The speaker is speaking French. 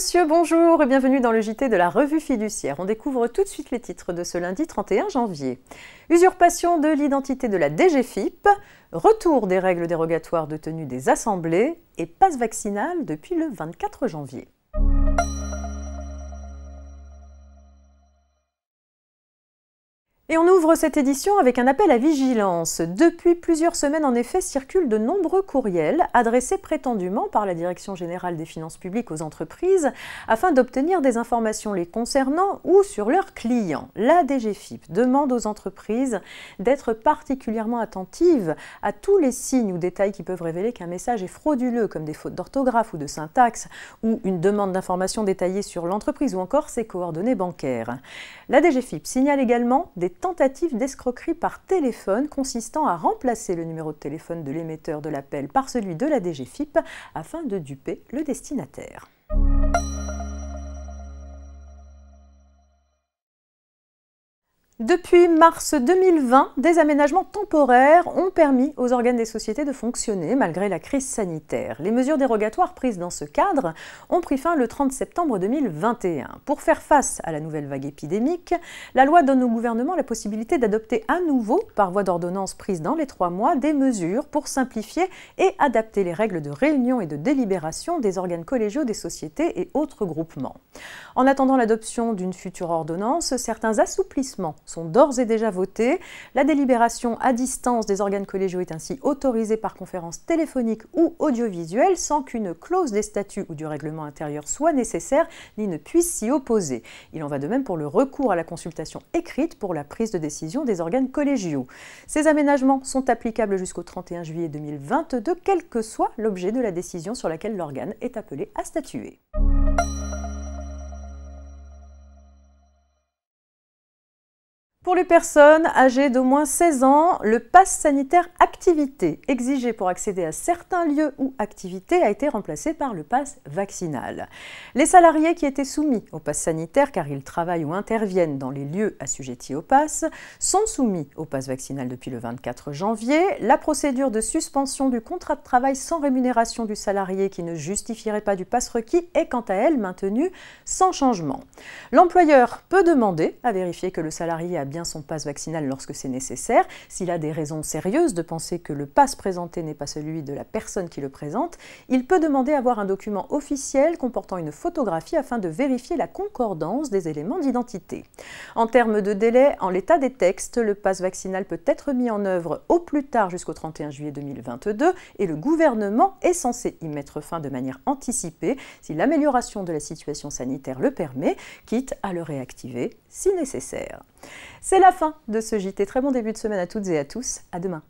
monsieur, bonjour et bienvenue dans le JT de la Revue Fiduciaire. On découvre tout de suite les titres de ce lundi 31 janvier. Usurpation de l'identité de la DGFiP, retour des règles dérogatoires de tenue des assemblées et passe vaccinal depuis le 24 janvier. Et on ouvre cette édition avec un appel à vigilance. Depuis plusieurs semaines, en effet, circulent de nombreux courriels adressés prétendument par la Direction générale des finances publiques aux entreprises afin d'obtenir des informations les concernant ou sur leurs clients. La DGFiP demande aux entreprises d'être particulièrement attentives à tous les signes ou détails qui peuvent révéler qu'un message est frauduleux, comme des fautes d'orthographe ou de syntaxe, ou une demande d'informations détaillée sur l'entreprise ou encore ses coordonnées bancaires. La DGFiP signale également des tentative d'escroquerie par téléphone consistant à remplacer le numéro de téléphone de l'émetteur de l'appel par celui de la DGFiP afin de duper le destinataire. Depuis mars 2020, des aménagements temporaires ont permis aux organes des sociétés de fonctionner malgré la crise sanitaire. Les mesures dérogatoires prises dans ce cadre ont pris fin le 30 septembre 2021. Pour faire face à la nouvelle vague épidémique, la loi donne au gouvernement la possibilité d'adopter à nouveau, par voie d'ordonnance prise dans les 3 mois, des mesures pour simplifier et adapter les règles de réunion et de délibération des organes collégiaux des sociétés et autres groupements. En attendant l'adoption d'une future ordonnance, certains assouplissements sont d'ores et déjà votés. La délibération à distance des organes collégiaux est ainsi autorisée par conférence téléphonique ou audiovisuelle sans qu'une clause des statuts ou du règlement intérieur soit nécessaire ni ne puisse s'y opposer. Il en va de même pour le recours à la consultation écrite pour la prise de décision des organes collégiaux. Ces aménagements sont applicables jusqu'au 31 juillet 2022, quel que soit l'objet de la décision sur laquelle l'organe est appelé à statuer. Pour les personnes âgées d'au moins 16 ans, le pass sanitaire activité exigé pour accéder à certains lieux ou activités a été remplacé par le pass vaccinal. Les salariés qui étaient soumis au pass sanitaire car ils travaillent ou interviennent dans les lieux assujettis au pass sont soumis au pass vaccinal depuis le 24 janvier. La procédure de suspension du contrat de travail sans rémunération du salarié qui ne justifierait pas du pass requis est quant à elle maintenue sans changement. L'employeur peut demander à vérifier que le salarié a bien son pass vaccinal lorsque c'est nécessaire. S'il a des raisons sérieuses de penser que le pass présenté n'est pas celui de la personne qui le présente, il peut demander à voir un document officiel comportant une photographie afin de vérifier la concordance des éléments d'identité. En termes de délai, en l'état des textes, le pass vaccinal peut être mis en œuvre au plus tard jusqu'au 31 juillet 2022 et le gouvernement est censé y mettre fin de manière anticipée si l'amélioration de la situation sanitaire le permet, quitte à le réactiver si nécessaire. C'est la fin de ce JT. Très bon début de semaine à toutes et à tous. À demain.